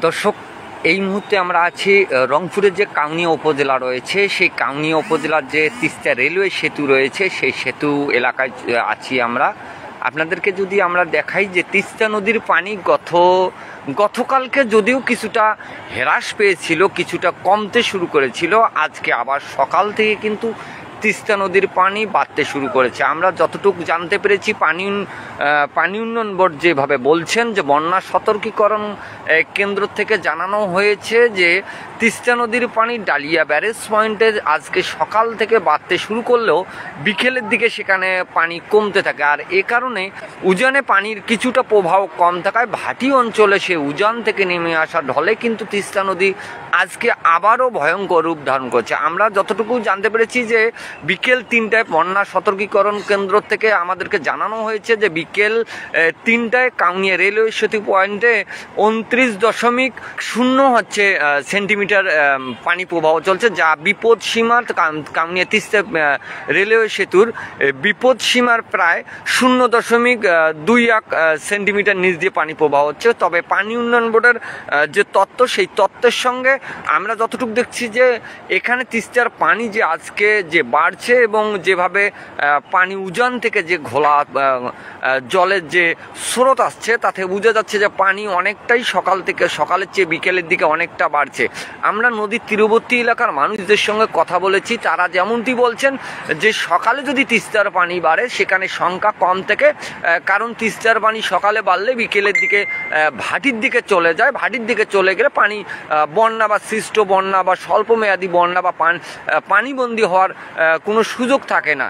দর্শক, এই মুহূর্তে আমরা আছি রংপুরের যে কাউনিয়া উপজেলা রয়েছে, সেই কাউনিয়া উপজেলার যে তিস্তা রেলওয়ে সেতু রয়েছে, সেই সেতু এলাকায় আছি আমরা। আপনাদেরকে যদি আমরা দেখাই যে তিস্তা নদীর পানি গতকালকে যদিও কিছুটা হ্রাস পেয়েছিল, কিছুটা কমতে শুরু করেছিল, আজকে আবার সকাল থেকে কিন্তু তিস্তা নদীর পানি বাড়তে শুরু করেছে। আমরা যতটুকু জানতে পেরেছি, পানি উন্নয়ন বোর্ড যেভাবে বলছেন যে বন্যা সতর্কীকরণ কেন্দ্র থেকে জানানো হয়েছে যে তিস্তা নদীর পানি ডালিয়া ব্যারেজ পয়েন্টে আজকে সকাল থেকে বাড়তে শুরু করলেও বিকেলের দিকে সেখানে পানি কমতে থাকে। আর এ কারণে উজানে পানির কিছুটা প্রবাহ কম থাকায় ভাটি অঞ্চলে সে উজান থেকে নেমে আসা ঢলে কিন্তু তিস্তা নদী আজকে আবারও ভয়ঙ্কর রূপ ধারণ করছে। আমরা যতটুকু জানতে পেরেছি যে বিকেল 3টায় বন্যা সতর্কীকরণ কেন্দ্র থেকে আমাদেরকে জানানো হয়েছে যে বিকেল 3টায় কাউনিয়া রেলওয়ে সেতু পয়েন্টে 29.0 সেন্টিমিটার পানি প্রবাহ চলছে, যা বিপদ সীমার কাউনিয়া তিস্তা রেলওয়ে সেতুর বিপদ সীমার প্রায় 0.21 সেন্টিমিটার নিচ দিয়ে পানি প্রবাহ হচ্ছে। তবে পানি উন্নয়ন বোর্ডের যে তত্ত্ব, সেই তত্ত্বের সঙ্গে আমরা যতটুকু দেখছি যে এখানে তিস্তার পানি যে আজকে যে বাড়ছে এবং যেভাবে পানি উজান থেকে যে ঘোলা জলের যে স্রোত আসছে, তাতে বোঝা যাচ্ছে যে পানি অনেকটাই সকালের চেয়ে বিকেলের দিকে অনেকটা বাড়ছে। আমরা নদীর তীরবর্তী এলাকার মানুষদের সঙ্গে কথা বলেছি, তারা যেমনটি বলছেন যে সকালে যদি তিস্তার পানি বাড়ে সেখানে সংখ্যা কম থেকে, কারণ তিস্তার পানি সকালে বাড়লে বিকেলের দিকে ভাটির দিকে চলে যায়, ভাটির দিকে চলে গেলে পানি বন্যা বা সৃষ্ট বন্যা বা স্বল্পমেয়াদী বন্যা বা পানিবন্দী হওয়ার কোনো সুযোগ থাকে না।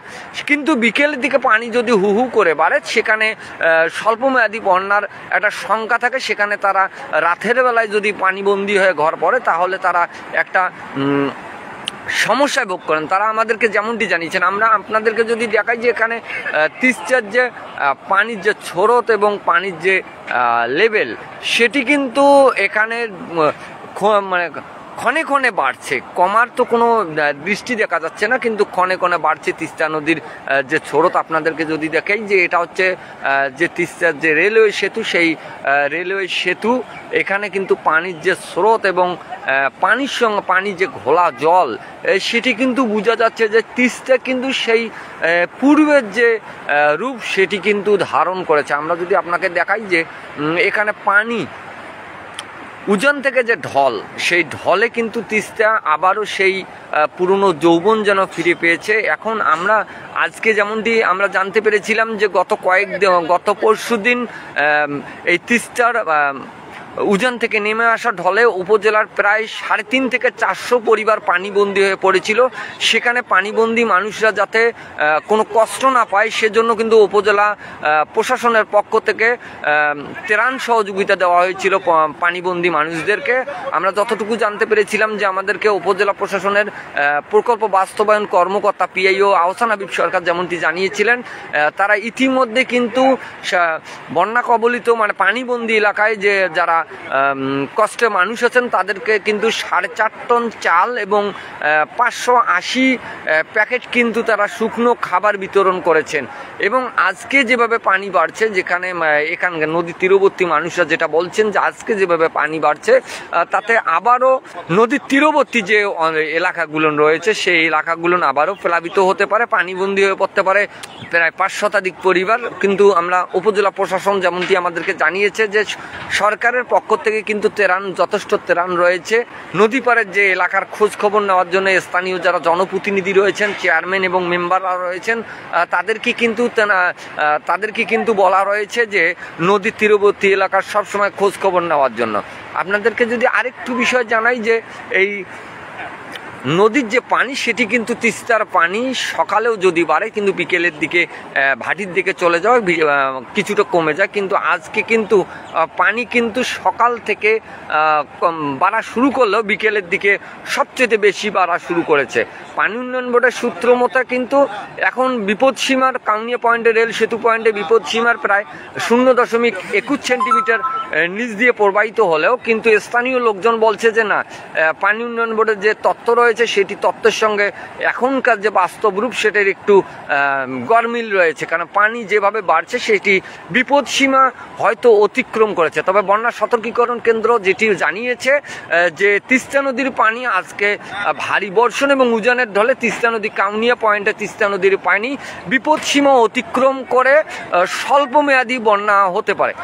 কিন্তু বিকেলের দিকে পানি যদি হু হু করে বাড়ে সেখানে স্বল্পমেয়াদী বন্যার একটা সংখ্যা থাকে, সেখানে তারা রাতের বেলায় যদি পানিবন্দী হয়ে ঘর পড়ে তাহলে তারা একটা সমস্যায় ভোগ করেন। তারা আমাদেরকে যেমনটি জানিয়েছেন। আমরা আপনাদেরকে যদি দেখাই যে এখানে তিস্তার যে পানির যে স্রোত এবং পানির যে লেভেল, সেটি কিন্তু এখানে মানে ক্ষণে ক্ষণে বাড়ছে, কমার তো কোনো দৃষ্টি দেখা যাচ্ছে না, কিন্তু ক্ষণে ক্ষণে বাড়ছে তিস্তা নদীর যে স্রোত। আপনাদেরকে যদি দেখাই যে এটা হচ্ছে যে তিস্তার যে রেলওয়ে সেতু, সেই রেলওয়ে সেতু, এখানে কিন্তু পানির যে স্রোত এবং পানির সঙ্গে পানির যে ঘোলা জল, সেটি কিন্তু বোঝা যাচ্ছে যে তিস্তা কিন্তু সেই পূর্বের যে রূপ সেটি কিন্তু ধারণ করেছে। আমরা যদি আপনাকে দেখাই যে এখানে পানি উজান থেকে যে ঢল, সেই ঢলে কিন্তু তিস্তা আবারও সেই পুরনো যৌবন যেন ফিরে পেয়েছে। এখন আমরা আজকে যেমনটি আমরা জানতে পেরেছিলাম যে গত পরশুদিন এই তিস্তার উজান থেকে নেমে আসা ঢলে উপজেলার প্রায় 350 থেকে 400 পরিবার পানিবন্দী হয়ে পড়েছিল। সেখানে পানিবন্দী মানুষরা যাতে কোনো কষ্ট না পায় সেজন্য কিন্তু উপজেলা প্রশাসনের পক্ষ থেকে ত্রাণ সহযোগিতা দেওয়া হয়েছিল পানিবন্দী মানুষদেরকে। আমরা যতটুকু জানতে পেরেছিলাম যে আমাদেরকে উপজেলা প্রশাসনের প্রকল্প বাস্তবায়ন কর্মকর্তা পিআইও আহসান হাবিব সরকার যেমনটি জানিয়েছিলেন, তারা ইতিমধ্যে কিন্তু বন্যা কবলিত মানে পানিবন্দী এলাকায় যে যারা কষ্টে মানুষ আছেন তাদেরকে কিন্তু 4.5 টন চাল এবং 580 প্যাকেট কিন্তু তারা শুকনো খাবার বিতরণ করেছেন। এবং আজকে যেভাবে পানি বাড়ছে, এখানকার নদীর তীরবর্তী মানুষরা যেটা বলছেন যে আজকে যেভাবে পানি বাড়ছে তাতে আবারও নদীর তীরবর্তী যে এলাকাগুলো রয়েছে সেই এলাকাগুলো আবারও প্লাবিত হতে পারে, পানিবন্দী হয়ে পড়তে পারে প্রায় 5 শতাধিক পরিবার। কিন্তু আমরা উপজেলা প্রশাসন যেমনটি আমাদেরকে জানিয়েছে যে সরকারের পক্ষ থেকে কিন্তু যথেষ্ট ত্রাণ রয়েছে। নদী পাড়ের যে এলাকার খোঁজ খবর নেওয়ার জন্য স্থানীয় যারা জনপ্রতিনিধি রয়েছেন, চেয়ারম্যান এবং মেম্বাররা রয়েছেন, তাদেরকে কিন্তু বলা রয়েছে যে নদীর তীরবর্তী এলাকার সবসময় খোঁজ খবর নেওয়ার জন্য। আপনাদেরকে যদি আরেকটু বিষয় জানাই যে এই নদীর যে পানি সেটি কিন্তু তিস্তার পানি সকালেও যদি বাড়ে কিন্তু বিকেলের দিকে ভাটির দিকে চলে যাওয়া কিছুটা কমে যায়। কিন্তু আজকে কিন্তু পানি কিন্তু সকাল থেকে বাড়া শুরু করলেও বিকেলের দিকে সবচেয়ে বেশি বাড়া শুরু করেছে। পানি উন্নয়ন বোর্ডের সূত্র মতো কিন্তু এখন বিপদসীমার কাউনিয়া পয়েন্টে রেল সেতু পয়েন্টে বিপদসীমার প্রায় 0.21 সেন্টিমিটার নিচ দিয়ে প্রবাহিত হলেও কিন্তু স্থানীয় লোকজন বলছে যে না, পানি উন্নয়ন বোর্ডের যে তত্ত্ব রয়েছে রয়েছে সেটি তত্ত্বের সঙ্গে এখনকার যে বাস্তব রূপ সেটার একটু গরমিল রয়েছে, কারণ পানি যেভাবে বাড়ছে সেটি বিপদসীমা হয়তো অতিক্রম করেছে। তবে বন্যা সতর্কীকরণ কেন্দ্র যেটি জানিয়েছে যে তিস্তা নদীর পানি আজকে ভারী বর্ষণ এবং উজানের ঢলে তিস্তা নদী কাউনিয়া পয়েন্টে তিস্তা নদীর পানি বিপদসীমা অতিক্রম করে স্বল্পমেয়াদী বন্যা হতে পারে।